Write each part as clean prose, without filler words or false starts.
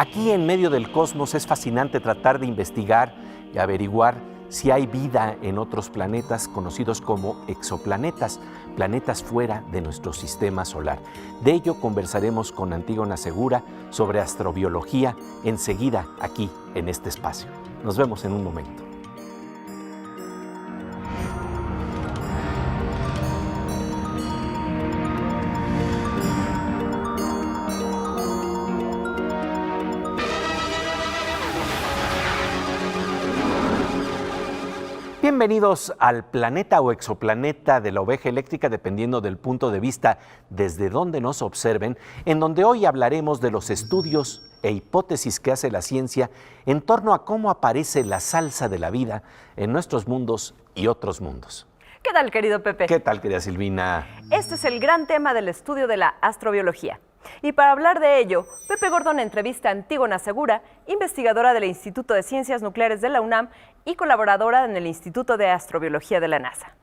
Aquí en medio del cosmos es fascinante tratar de investigar y averiguar si hay vida en otros planetas conocidos como exoplanetas, planetas fuera de nuestro sistema solar. De ello conversaremos con Antígona Segura sobre astrobiología enseguida aquí en este espacio. Nos vemos en un momento. Bienvenidos al planeta o exoplaneta de la oveja eléctrica, dependiendo del punto de vista desde donde nos observen, en donde hoy hablaremos de los estudios e hipótesis que hace la ciencia en torno a cómo aparece la salsa de la vida en nuestros mundos y otros mundos. ¿Qué tal, querido Pepe? ¿Qué tal, querida Silvina? Este es el gran tema del estudio de la astrobiología. Y para hablar de ello, Pepe Gordon entrevista a Antígona Segura, investigadora del Instituto de Ciencias Nucleares de la UNAM y colaboradora en el Instituto de Astrobiología de la NASA.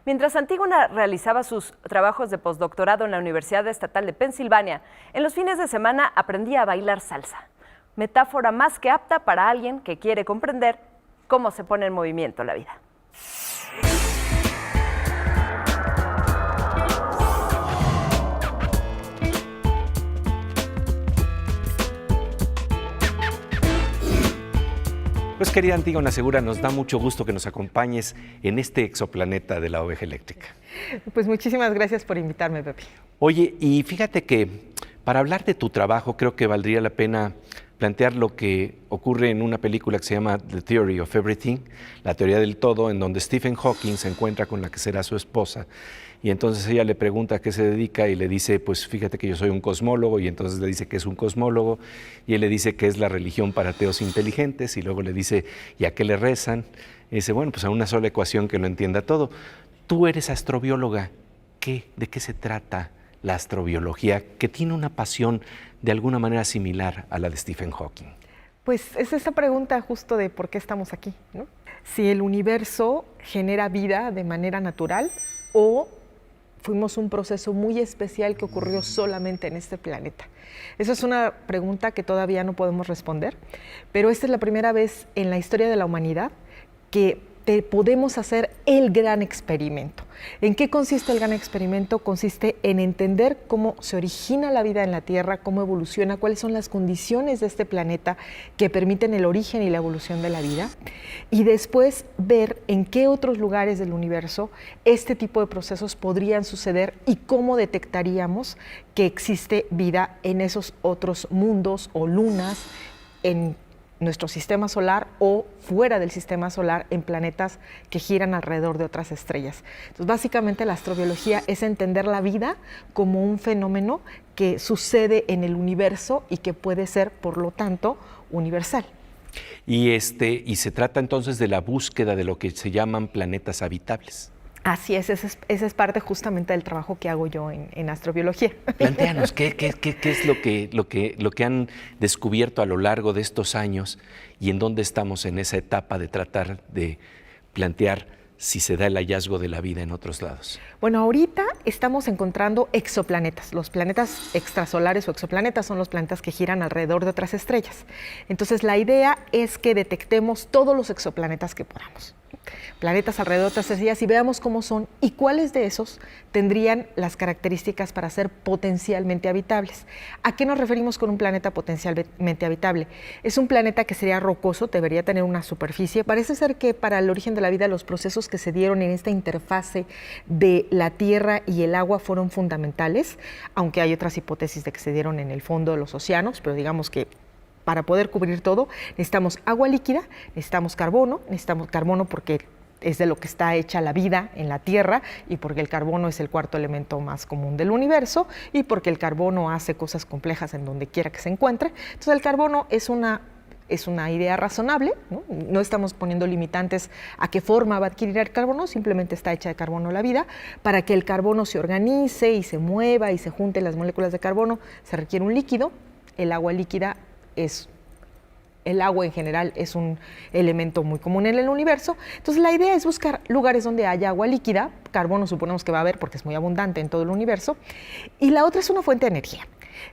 Mientras Antígona realizaba sus trabajos de postdoctorado en la Universidad Estatal de Pensilvania, en los fines de semana aprendía a bailar salsa, metáfora más que apta para alguien que quiere comprender cómo se pone en movimiento la vida. Pues querida Antígona Segura, nos da mucho gusto que nos acompañes en este exoplaneta de la oveja eléctrica. Pues muchísimas gracias por invitarme, Pepe. Oye, y fíjate que para hablar de tu trabajo creo que valdría la pena plantear lo que ocurre en una película que se llama The Theory of Everything, la teoría del todo, en donde Stephen Hawking se encuentra con la que será su esposa. Y entonces ella le pregunta a qué se dedica y le dice, pues fíjate que yo soy un cosmólogo, y entonces le dice que es un cosmólogo, y él le dice que es la religión para ateos inteligentes, y luego le dice, ¿y a qué le rezan? Y dice, bueno, pues a una sola ecuación que lo entienda todo. Tú eres astrobióloga, ¿de qué se trata la astrobiología, que tiene una pasión de alguna manera similar a la de Stephen Hawking? Pues es esa pregunta justo de por qué estamos aquí, ¿no? Si el universo genera vida de manera natural o fuimos un proceso muy especial que ocurrió solamente en este planeta. Esa es una pregunta que todavía no podemos responder, pero esta es la primera vez en la historia de la humanidad que podemos hacer el gran experimento. ¿En qué consiste el gran experimento? Consiste en entender cómo se origina la vida en la Tierra, cómo evoluciona, cuáles son las condiciones de este planeta que permiten el origen y la evolución de la vida, y después ver en qué otros lugares del universo este tipo de procesos podrían suceder y cómo detectaríamos que existe vida en esos otros mundos o lunas en nuestro sistema solar o fuera del sistema solar en planetas que giran alrededor de otras estrellas. Entonces, básicamente la astrobiología es entender la vida como un fenómeno que sucede en el universo y que puede ser, por lo tanto, universal. Y se trata entonces de la búsqueda de lo que se llaman planetas habitables. Así es, esa es parte justamente del trabajo que hago yo en astrobiología. Plantéanos, ¿qué es lo que han descubierto a lo largo de estos años y en dónde estamos en esa etapa de tratar de plantear si se da el hallazgo de la vida en otros lados? Bueno, ahorita estamos encontrando exoplanetas. Los planetas extrasolares o exoplanetas son los planetas que giran alrededor de otras estrellas. Entonces, la idea es que detectemos todos los exoplanetas que podamos. Planetas alrededor de otras estrellas y veamos cómo son y cuáles de esos tendrían las características para ser potencialmente habitables. ¿A qué nos referimos con un planeta potencialmente habitable? Es un planeta que sería rocoso, debería tener una superficie. Parece ser que para el origen de la vida los procesos que se dieron en esta interfase de la Tierra y el agua fueron fundamentales, aunque hay otras hipótesis de que se dieron en el fondo de los océanos, pero digamos que para poder cubrir todo, necesitamos agua líquida, necesitamos carbono porque es de lo que está hecha la vida en la Tierra y porque el carbono es el cuarto elemento más común del universo y porque el carbono hace cosas complejas en donde quiera que se encuentre. Entonces el carbono es una idea razonable, ¿no? No estamos poniendo limitantes a qué forma va a adquirir el carbono, simplemente está hecha de carbono la vida. Para que el carbono se organice y se mueva y se junten las moléculas de carbono, se requiere un líquido. El agua líquida el agua en general es un elemento muy común en el universo. Entonces la idea es buscar lugares donde haya agua líquida, carbono suponemos que va a haber porque es muy abundante en todo el universo, y la otra es una fuente de energía.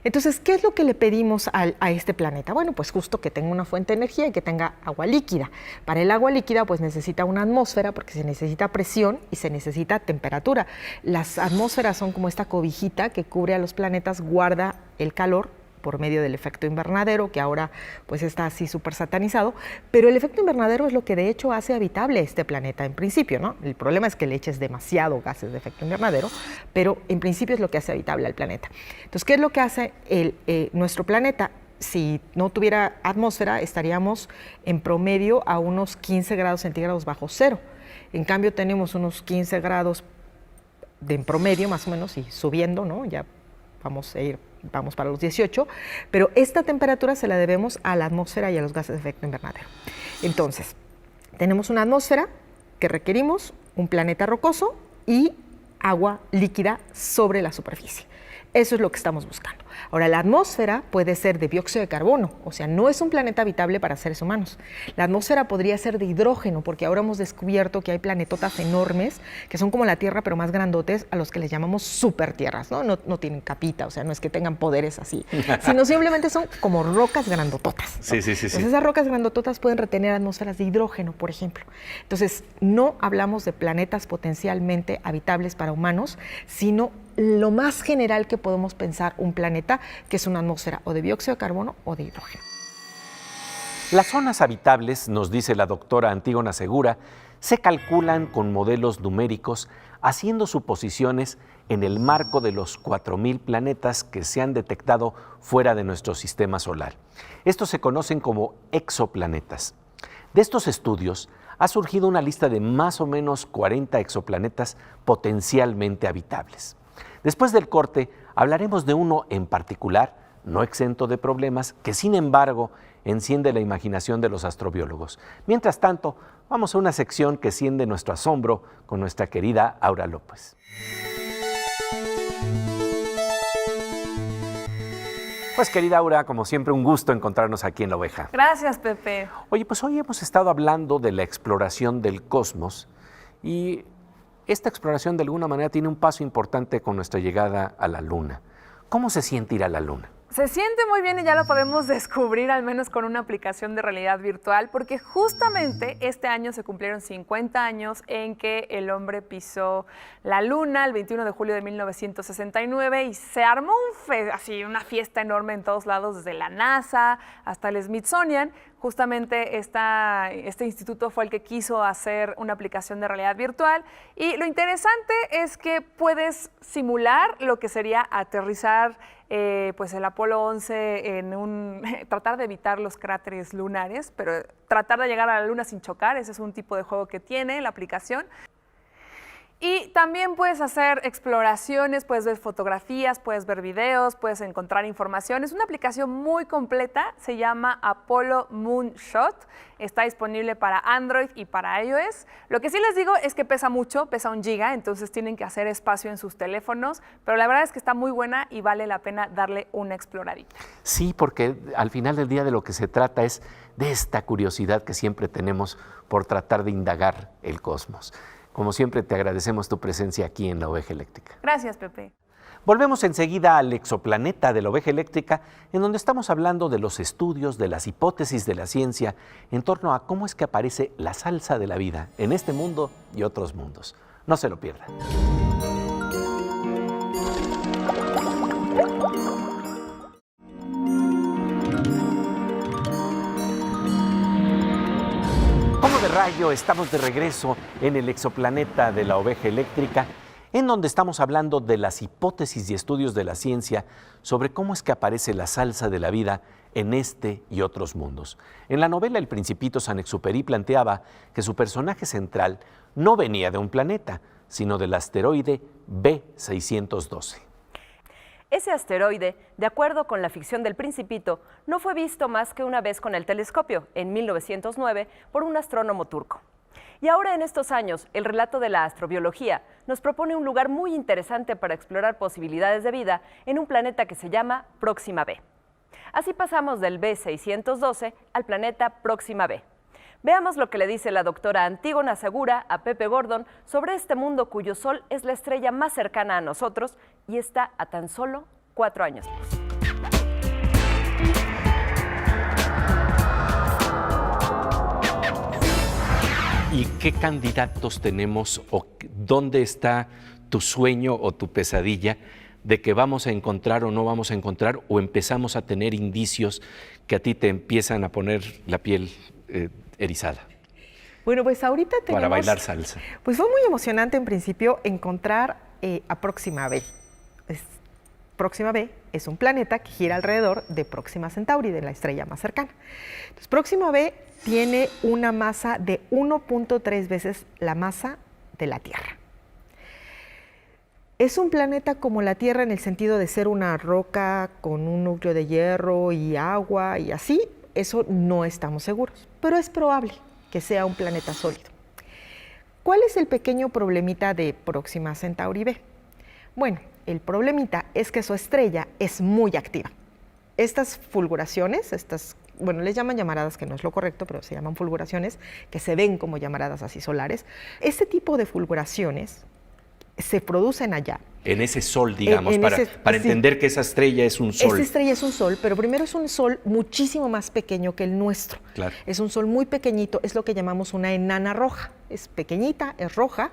Entonces, ¿qué es lo que le pedimos a este planeta? Bueno, pues justo que tenga una fuente de energía y que tenga agua líquida. Para el agua líquida, pues necesita una atmósfera porque se necesita presión y se necesita temperatura. Las atmósferas son como esta cobijita que cubre a los planetas, guarda el calor por medio del efecto invernadero, que ahora pues está así súper satanizado, pero el efecto invernadero es lo que de hecho hace habitable este planeta en principio, ¿no? El problema es que le eches demasiado gases de efecto invernadero, pero en principio es lo que hace habitable al planeta. Entonces, ¿qué es lo que hace nuestro planeta? Si no tuviera atmósfera, estaríamos en promedio a unos 15 grados centígrados bajo cero. En cambio, tenemos unos 15 grados en promedio, más o menos, y subiendo, ¿no? Ya vamos para los 18, pero esta temperatura se la debemos a la atmósfera y a los gases de efecto invernadero. Entonces, tenemos una atmósfera que requerimos, un planeta rocoso y agua líquida sobre la superficie. Eso es lo que estamos buscando. Ahora, la atmósfera puede ser de dióxido de carbono, o sea, no es un planeta habitable para seres humanos. La atmósfera podría ser de hidrógeno, porque ahora hemos descubierto que hay planetotas enormes, que son como la Tierra, pero más grandotes, a los que les llamamos supertierras, ¿no? No tienen capita, o sea, no es que tengan poderes así, sino simplemente son como rocas grandototas, ¿no? Sí. Entonces, esas rocas grandototas pueden retener atmósferas de hidrógeno, por ejemplo. Entonces, no hablamos de planetas potencialmente habitables para humanos, sino lo más general que podemos pensar un planeta, que es una atmósfera o de dióxido de carbono o de hidrógeno. Las zonas habitables, nos dice la doctora Antígona Segura, se calculan con modelos numéricos, haciendo suposiciones en el marco de los 4.000 planetas que se han detectado fuera de nuestro sistema solar. Estos se conocen como exoplanetas. De estos estudios ha surgido una lista de más o menos 40 exoplanetas potencialmente habitables. Después del corte, hablaremos de uno en particular, no exento de problemas, que sin embargo enciende la imaginación de los astrobiólogos. Mientras tanto, vamos a una sección que enciende nuestro asombro con nuestra querida Aura López. Pues querida Aura, como siempre, un gusto encontrarnos aquí en La Oveja. Gracias, Pepe. Oye, pues hoy hemos estado hablando de la exploración del cosmos y esta exploración de alguna manera tiene un paso importante con nuestra llegada a la Luna. ¿Cómo se siente ir a la Luna? Se siente muy bien y ya lo podemos descubrir al menos con una aplicación de realidad virtual, porque justamente este año se cumplieron 50 años en que el hombre pisó la Luna, el 21 de julio de 1969, y se armó una fiesta enorme en todos lados, desde la NASA hasta el Smithsonian. Justamente este instituto fue el que quiso hacer una aplicación de realidad virtual, y lo interesante es que puedes simular lo que sería aterrizar pues el Apolo 11 tratar de evitar los cráteres lunares, pero tratar de llegar a la Luna sin chocar. Ese es un tipo de juego que tiene la aplicación. Y también puedes hacer exploraciones, puedes ver fotografías, puedes ver videos, puedes encontrar información. Es una aplicación muy completa, se llama Apollo Moonshot. Está disponible para Android y para iOS. Lo que sí les digo es que pesa mucho, pesa 1 giga, entonces tienen que hacer espacio en sus teléfonos, pero la verdad es que está muy buena y vale la pena darle una exploradita. Sí, porque al final del día de lo que se trata es de esta curiosidad que siempre tenemos por tratar de indagar el cosmos. Como siempre, te agradecemos tu presencia aquí en La Oveja Eléctrica. Gracias, Pepe. Volvemos enseguida al exoplaneta de La Oveja Eléctrica, en donde estamos hablando de los estudios, de las hipótesis de la ciencia, en torno a cómo es que aparece la salsa de la vida en este mundo y otros mundos. No se lo pierdan. Como de rayo, estamos de regreso en el exoplaneta de La Oveja Eléctrica, en donde estamos hablando de las hipótesis y estudios de la ciencia sobre cómo es que aparece la salsa de la vida en este y otros mundos. En la novela El Principito, Saint-Exupéry planteaba que su personaje central no venía de un planeta, sino del asteroide B612. Ese asteroide, de acuerdo con la ficción del Principito, no fue visto más que una vez con el telescopio, en 1909, por un astrónomo turco. Y ahora, en estos años, el relato de la astrobiología nos propone un lugar muy interesante para explorar posibilidades de vida en un planeta que se llama Próxima B. Así pasamos del B612 al planeta Próxima B. Veamos lo que le dice la doctora Antígona Segura a Pepe Gordon sobre este mundo cuyo Sol es la estrella más cercana a nosotros y está a tan solo 4 años luz. ¿Y qué candidatos tenemos o dónde está tu sueño o tu pesadilla de que vamos a encontrar o no vamos a encontrar, o empezamos a tener indicios que a ti te empiezan a poner la piel erizada? Bueno, pues ahorita tenemos... Para bailar salsa. Pues fue muy emocionante en principio encontrar a Próxima B. Próxima B es un planeta que gira alrededor de Próxima Centauri, de la estrella más cercana. Entonces, Próxima B tiene una masa de 1.3 veces la masa de la Tierra. Es un planeta como la Tierra en el sentido de ser una roca con un núcleo de hierro y agua y así. Eso no estamos seguros, pero es probable que sea un planeta sólido. ¿Cuál es el pequeño problemita de Próxima Centauri B? Bueno, el problemita es que su estrella es muy activa. Estas fulguraciones, bueno, les llaman llamaradas, que no es lo correcto, pero se llaman fulguraciones, que se ven como llamaradas así solares. Este tipo de fulguraciones se producen allá. En ese sol, digamos, para sí. entender que esa estrella es un sol. Esa estrella es un sol, pero primero es un sol muchísimo más pequeño que el nuestro. Claro. Es un sol muy pequeñito, es lo que llamamos una enana roja. Es pequeñita, es roja,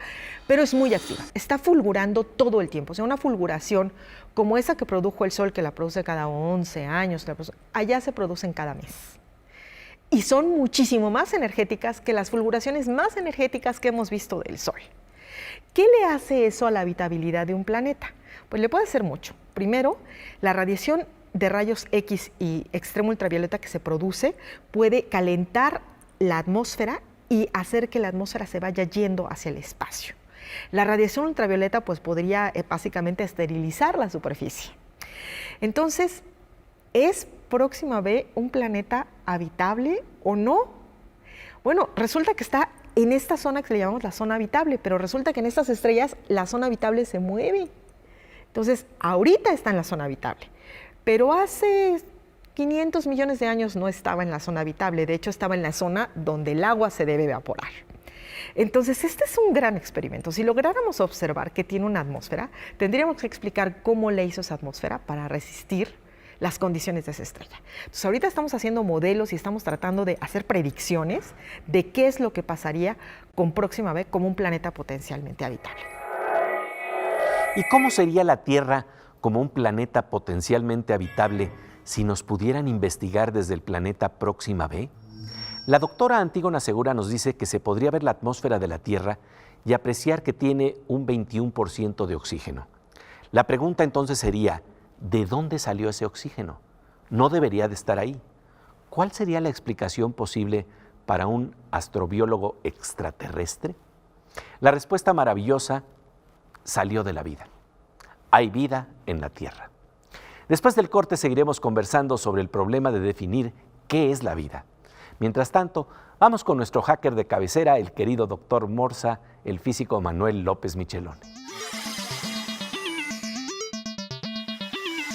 pero es muy activa. Está fulgurando todo el tiempo. O sea, una fulguración como esa que produjo el sol, que la produce cada 11 años, allá se producen cada mes. Y son muchísimo más energéticas que las fulguraciones más energéticas que hemos visto del sol. ¿Qué le hace eso a la habitabilidad de un planeta? Pues le puede hacer mucho. Primero, la radiación de rayos X y extremo ultravioleta que se produce puede calentar la atmósfera y hacer que la atmósfera se vaya yendo hacia el espacio. La radiación ultravioleta pues podría básicamente esterilizar la superficie. Entonces, ¿es Próxima B un planeta habitable o no? Bueno, resulta que está en esta zona que le llamamos la zona habitable, pero resulta que en estas estrellas la zona habitable se mueve. Entonces, ahorita está en la zona habitable, pero hace 500 millones de años no estaba en la zona habitable, de hecho estaba en la zona donde el agua se debe evaporar. Entonces, este es un gran experimento. Si lográramos observar que tiene una atmósfera, tendríamos que explicar cómo le hizo esa atmósfera para resistir las condiciones de esa estrella. Entonces, ahorita estamos haciendo modelos y estamos tratando de hacer predicciones de qué es lo que pasaría con Próxima B como un planeta potencialmente habitable. ¿Y cómo sería la Tierra como un planeta potencialmente habitable si nos pudieran investigar desde el planeta Próxima B? La doctora Antígona Segura nos dice que se podría ver la atmósfera de la Tierra y apreciar que tiene un 21% de oxígeno. La pregunta entonces sería, ¿de dónde salió ese oxígeno? No debería de estar ahí. ¿Cuál sería la explicación posible para un astrobiólogo extraterrestre? La respuesta maravillosa salió de la vida. Hay vida en la Tierra. Después del corte seguiremos conversando sobre el problema de definir qué es la vida. Mientras tanto, vamos con nuestro hacker de cabecera, el querido doctor Morsa, el físico Manuel López Michelón.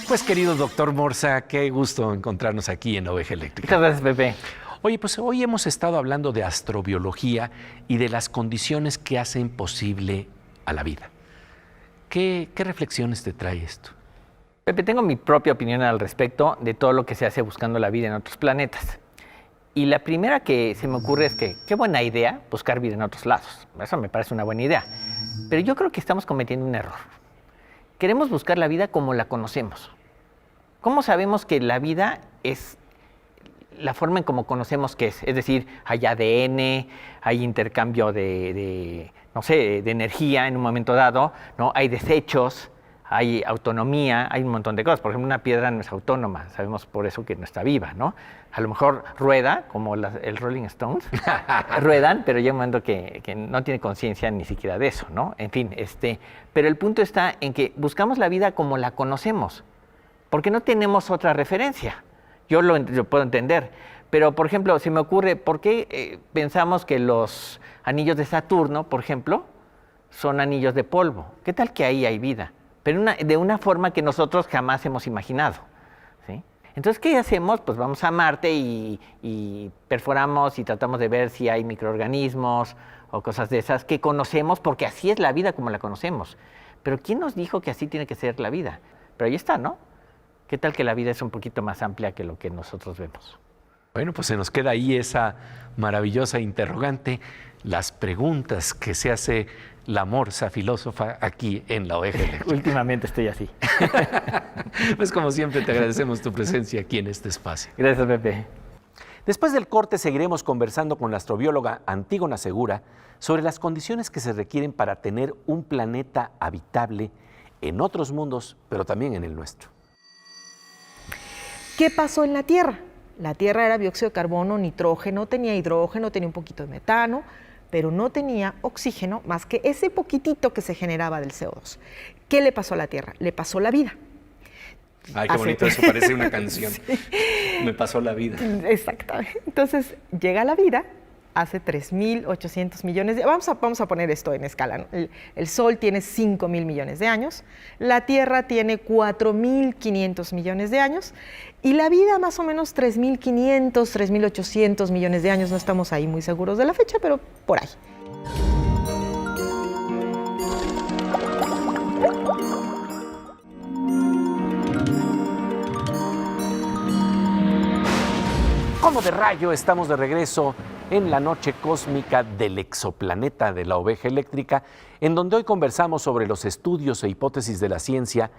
Pues querido doctor Morsa, qué gusto encontrarnos aquí en Oveja Eléctrica. Muchas gracias, Pepe. Oye, pues hoy hemos estado hablando de astrobiología y de las condiciones que hacen posible a la vida. ¿Qué reflexiones te trae esto? Pepe, tengo mi propia opinión al respecto de todo lo que se hace buscando la vida en otros planetas. Y la primera que se me ocurre es que qué buena idea buscar vida en otros lados. Eso me parece una buena idea. Pero yo creo que estamos cometiendo un error. Queremos buscar la vida como la conocemos. ¿Cómo sabemos que la vida es la forma en cómo conocemos que es? Es decir, hay ADN, hay intercambio de energía en un momento dado, ¿no? Hay desechos, hay autonomía, hay un montón de cosas. Por ejemplo, una piedra no es autónoma, sabemos por eso que no está viva, ¿no? A lo mejor rueda, como el Rolling Stones, ruedan, pero llega un momento que no tiene conciencia ni siquiera de eso, ¿no? En fin, pero el punto está en que buscamos la vida como la conocemos, porque no tenemos otra referencia. Yo lo puedo entender, pero, por ejemplo, se me ocurre, ¿por qué pensamos que los anillos de Saturno, por ejemplo, son anillos de polvo? ¿Qué tal que ahí hay vida? Pero de una forma que nosotros jamás hemos imaginado, ¿sí? Entonces, ¿qué hacemos? Pues vamos a Marte y perforamos y tratamos de ver si hay microorganismos o cosas de esas que conocemos, porque así es la vida como la conocemos. Pero ¿quién nos dijo que así tiene que ser la vida? Pero ahí está, ¿no? ¿Qué tal que la vida es un poquito más amplia que lo que nosotros vemos? Bueno, pues se nos queda ahí esa maravillosa interrogante, las preguntas que se hace la morsa filósofa aquí en la Oveja Eléctrica. Últimamente estoy así. Pues como siempre te agradecemos tu presencia aquí en este espacio. Gracias, Pepe. Después del corte seguiremos conversando con la astrobióloga Antígona Segura sobre las condiciones que se requieren para tener un planeta habitable en otros mundos, pero también en el nuestro. ¿Qué pasó en la Tierra? La Tierra era dióxido de carbono, nitrógeno, tenía hidrógeno, tenía un poquito de metano, pero no tenía oxígeno más que ese poquitito que se generaba del CO2. ¿Qué le pasó a la Tierra? Le pasó la vida. Ay, qué bonito, eso parece una canción. Sí. Me pasó la vida. Exactamente. Entonces, llega la vida hace 3.800 millones de... Vamos a poner esto en escala, ¿no? El Sol tiene 5.000 millones de años, la Tierra tiene 4.500 millones de años y la vida más o menos 3.500, 3.800 millones de años. No estamos ahí muy seguros de la fecha, pero por ahí. Como de rayo, estamos de regreso en la noche cósmica del exoplaneta de la Oveja Eléctrica, en donde hoy conversamos sobre los estudios e hipótesis de la ciencia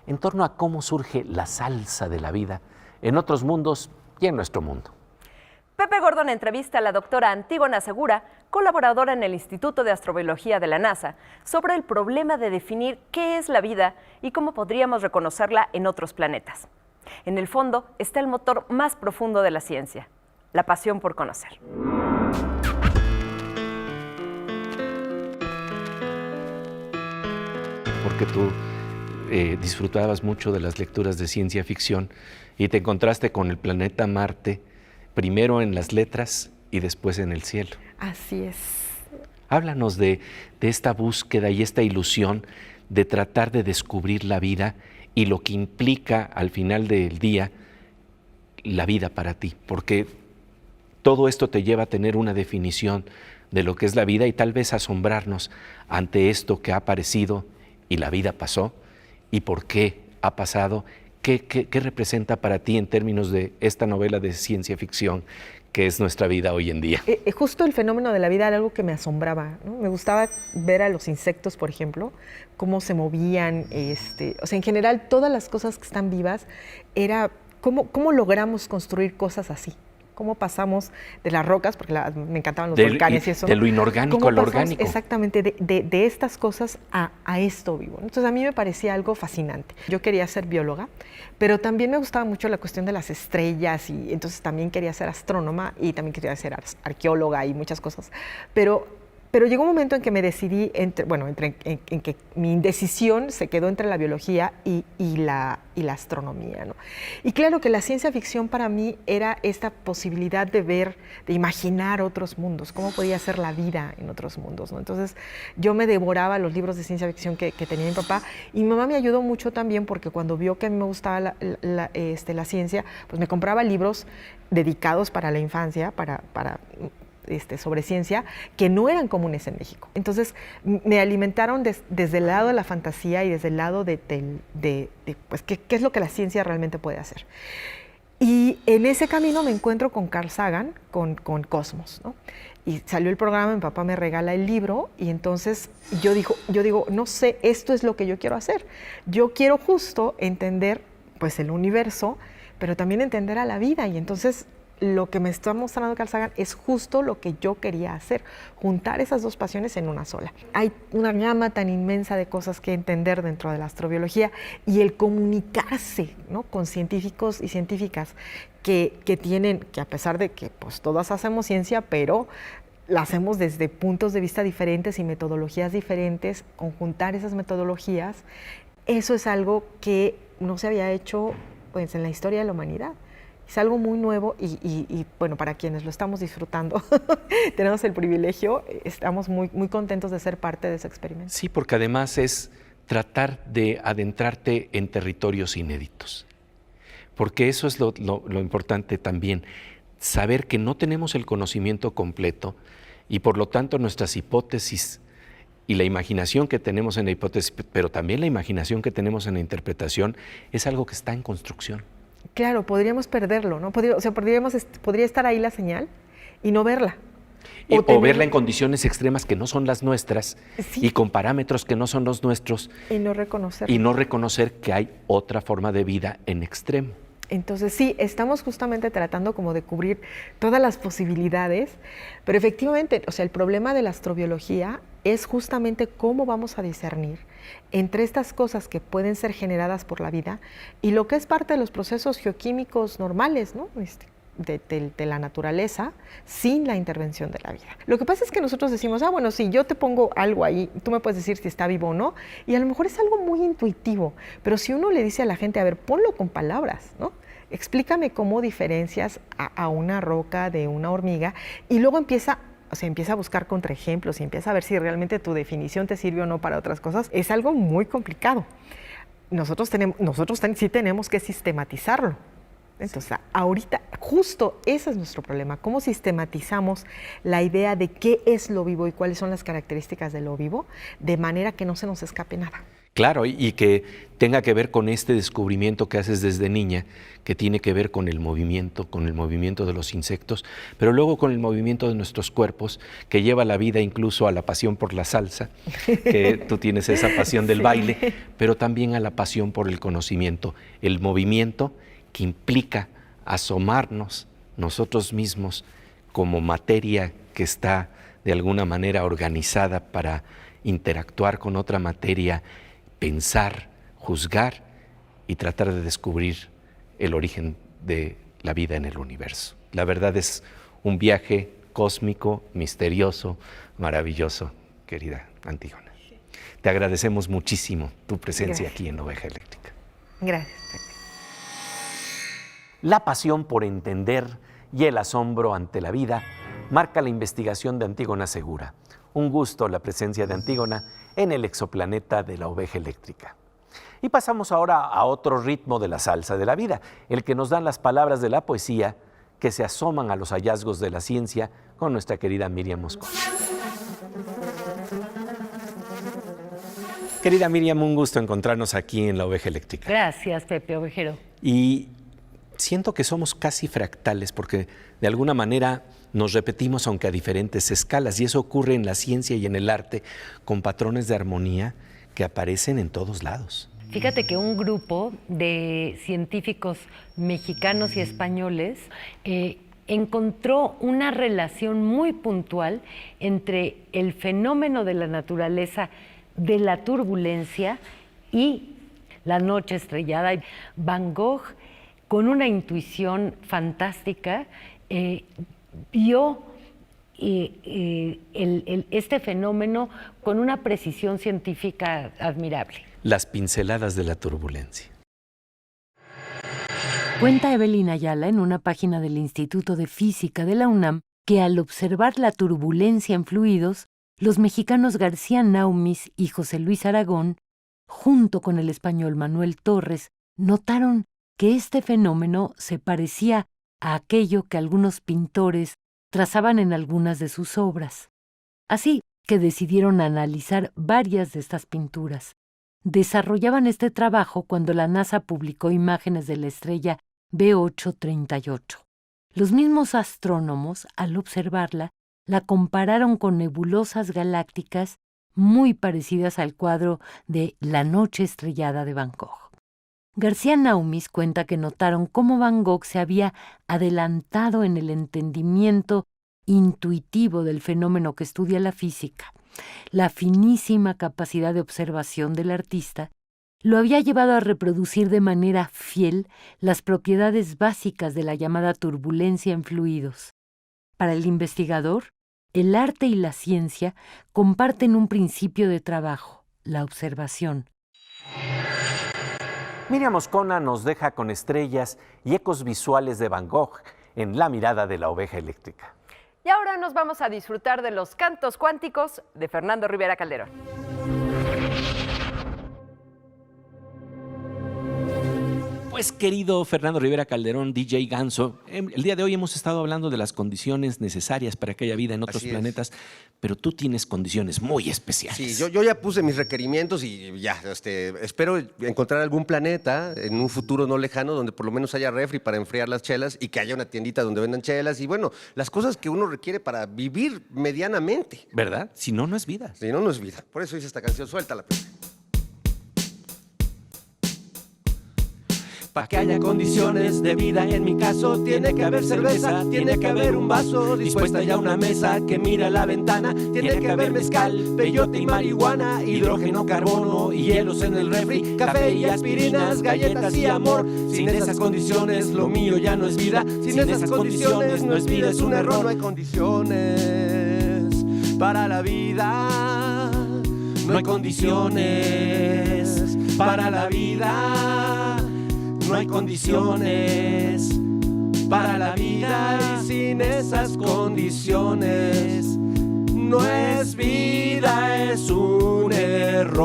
en torno a cómo surge la salsa de la vida en otros mundos y en nuestro mundo. Pepe Gordon entrevista a la doctora Antígona Segura, colaboradora en el Instituto de Astrobiología de la NASA, sobre el problema de definir qué es la vida y cómo podríamos reconocerla en otros planetas. En el fondo está el motor más profundo de la ciencia, la pasión por conocer. Porque tú disfrutabas mucho de las lecturas de ciencia ficción y te encontraste con el planeta Marte, primero en las letras y después en el cielo. Así es. Háblanos de esta búsqueda y esta ilusión de tratar de descubrir la vida y lo que implica al final del día la vida para ti, porque todo esto te lleva a tener una definición de lo que es la vida y tal vez asombrarnos ante esto que ha aparecido y la vida pasó y por qué ha pasado, qué representa para ti en términos de esta novela de ciencia ficción que es nuestra vida hoy en día. Justo el fenómeno de la vida era algo que me asombraba, ¿no? Me gustaba ver a los insectos, por ejemplo, cómo se movían, o sea, en general todas las cosas que están vivas, era cómo logramos construir cosas así. Cómo pasamos de las rocas, porque me encantaban los volcanes y eso. De lo inorgánico a lo orgánico. Exactamente, de estas cosas a esto vivo. Entonces a mí me parecía algo fascinante. Yo quería ser bióloga, pero también me gustaba mucho la cuestión de las estrellas y entonces también quería ser astrónoma y también quería ser arqueóloga y muchas cosas. Pero llegó un momento en que me decidí, en que mi indecisión se quedó entre la biología y la astronomía, ¿no? Y claro que la ciencia ficción para mí era esta posibilidad de ver, de imaginar otros mundos, cómo podía ser la vida en otros mundos, ¿no? Entonces yo me devoraba los libros de ciencia ficción que tenía mi papá y mi mamá me ayudó mucho también porque cuando vio que a mí me gustaba la ciencia, pues me compraba libros dedicados para la infancia, sobre ciencia, que no eran comunes en México. Entonces, me alimentaron desde el lado de la fantasía y desde el lado de pues, qué es lo que la ciencia realmente puede hacer. Y en ese camino me encuentro con Carl Sagan, con Cosmos, ¿no? Y salió el programa, mi papá me regala el libro y entonces yo digo, no sé, esto es lo que yo quiero hacer. Yo quiero justo entender, pues, el universo, pero también entender a la vida y entonces lo que me está mostrando Carl Sagan es justo lo que yo quería hacer, juntar esas dos pasiones en una sola. Hay una gama tan inmensa de cosas que entender dentro de la astrobiología y el comunicarse, ¿no?, con científicos y científicas que a pesar de que pues todas hacemos ciencia, pero la hacemos desde puntos de vista diferentes y metodologías diferentes, conjuntar esas metodologías, eso es algo que no se había hecho pues, en la historia de la humanidad. Es algo muy nuevo y bueno, para quienes lo estamos disfrutando, tenemos el privilegio, estamos muy, muy contentos de ser parte de ese experimento. Sí, porque además es tratar de adentrarte en territorios inéditos. Porque eso es lo importante también, saber que no tenemos el conocimiento completo y por lo tanto nuestras hipótesis y la imaginación que tenemos en la hipótesis, pero también la imaginación que tenemos en la interpretación, es algo que está en construcción. Claro, podríamos perderlo, ¿no? Podría estar ahí la señal y no verla. O verla en condiciones extremas que no son las nuestras, sí, y con parámetros que no son los nuestros. Y no reconocerlo. Y no reconocer que hay otra forma de vida en extremo. Entonces sí, estamos justamente tratando como de cubrir todas las posibilidades, pero efectivamente, o sea, el problema de la astrobiología es justamente cómo vamos a discernir entre estas cosas que pueden ser generadas por la vida y lo que es parte de los procesos geoquímicos normales, ¿no? De la naturaleza sin la intervención de la vida. Lo que pasa es que nosotros decimos, bueno, si yo te pongo algo ahí, tú me puedes decir si está vivo o no, y a lo mejor es algo muy intuitivo, pero si uno le dice a la gente, a ver, ponlo con palabras, ¿no? Explícame cómo diferencias a una roca de una hormiga, y luego empieza a buscar contraejemplos y empieza a ver si realmente tu definición te sirve o no para otras cosas. Es algo muy complicado. Nosotros sí tenemos que sistematizarlo. Entonces, ahorita, justo ese es nuestro problema. ¿Cómo sistematizamos la idea de qué es lo vivo y cuáles son las características de lo vivo, de manera que no se nos escape nada? Claro, y que tenga que ver con este descubrimiento que haces desde niña, que tiene que ver con el movimiento de los insectos, pero luego con el movimiento de nuestros cuerpos, que lleva la vida incluso a la pasión por la salsa, que tú tienes esa pasión del baile, pero también a la pasión por el conocimiento, el movimiento que implica asomarnos nosotros mismos como materia que está de alguna manera organizada para interactuar con otra materia, pensar, juzgar y tratar de descubrir el origen de la vida en el universo. La verdad es un viaje cósmico, misterioso, maravilloso, querida Antígona. Te agradecemos muchísimo tu presencia aquí en La Oveja Eléctrica. Gracias. La pasión por entender y el asombro ante la vida marca la investigación de Antígona Segura. Un gusto la presencia de Antígona en el exoplaneta de La Oveja Eléctrica. Y pasamos ahora a otro ritmo de la salsa de la vida, el que nos dan las palabras de la poesía que se asoman a los hallazgos de la ciencia con nuestra querida Miriam Moscón. Querida Miriam, un gusto encontrarnos aquí en La Oveja Eléctrica. Gracias, Pepe Ovejero. Y siento que somos casi fractales porque de alguna manera nos repetimos aunque a diferentes escalas, y eso ocurre en la ciencia y en el arte con patrones de armonía que aparecen en todos lados. Fíjate que un grupo de científicos mexicanos y españoles encontró una relación muy puntual entre el fenómeno de la naturaleza de la turbulencia y la noche estrellada. Van Gogh, con una intuición fantástica, vio este fenómeno con una precisión científica admirable. Las pinceladas de la turbulencia. Cuenta Evelyn Ayala en una página del Instituto de Física de la UNAM que al observar la turbulencia en fluidos, los mexicanos García Naumis y José Luis Aragón, junto con el español Manuel Torres, notaron que este fenómeno se parecía a aquello que algunos pintores trazaban en algunas de sus obras. Así que decidieron analizar varias de estas pinturas. Desarrollaban este trabajo cuando la NASA publicó imágenes de la estrella B838. Los mismos astrónomos, al observarla, la compararon con nebulosas galácticas muy parecidas al cuadro de La noche estrellada de Van Gogh. García Naumis cuenta que notaron cómo Van Gogh se había adelantado en el entendimiento intuitivo del fenómeno que estudia la física. La finísima capacidad de observación del artista lo había llevado a reproducir de manera fiel las propiedades básicas de la llamada turbulencia en fluidos. Para el investigador, el arte y la ciencia comparten un principio de trabajo, la observación. Miriam Moscona nos deja con estrellas y ecos visuales de Van Gogh en La mirada de la Oveja Eléctrica. Y ahora nos vamos a disfrutar de los cantos cuánticos de Fernando Rivera Calderón. Pues querido Fernando Rivera Calderón, DJ Ganso, el día de hoy hemos estado hablando de las condiciones necesarias para que haya vida en otros Así es. planetas, pero tú tienes condiciones muy especiales. Sí, yo ya puse mis requerimientos y ya, espero encontrar algún planeta en un futuro no lejano donde por lo menos haya refri para enfriar las chelas y que haya una tiendita donde vendan chelas y bueno, las cosas que uno requiere para vivir medianamente. ¿Verdad? Si no, no es vida. Si no, no es vida. Por eso hice esta canción, suéltala. Pues. Para que haya condiciones de vida, en mi caso, tiene que haber cerveza, tiene que haber un vaso, dispuesta ya una mesa que mira la ventana, tiene que haber mezcal, peyote y marihuana, hidrógeno, carbono y hielos en el refri, café y aspirinas, galletas y amor. Sin esas condiciones, lo mío ya no es vida. Sin esas condiciones, no es vida, es un error. No hay condiciones para la vida. No hay condiciones para la vida. No hay condiciones para la vida y sin esas condiciones no es vida, es un error.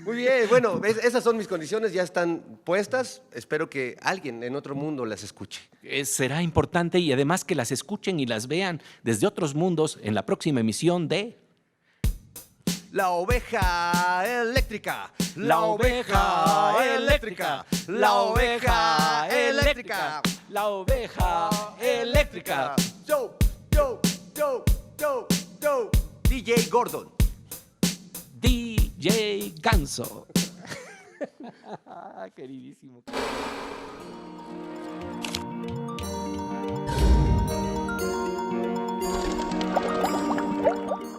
Muy bien, bueno, esas son mis condiciones, ya están puestas. Espero que alguien en otro mundo las escuche. Será importante y además que las escuchen y las vean desde otros mundos en la próxima emisión de... La oveja eléctrica, La oveja eléctrica, la oveja eléctrica, la oveja eléctrica. Yo, yo, yo, yo, yo. DJ Gordon. DJ Ganso. Queridísimo.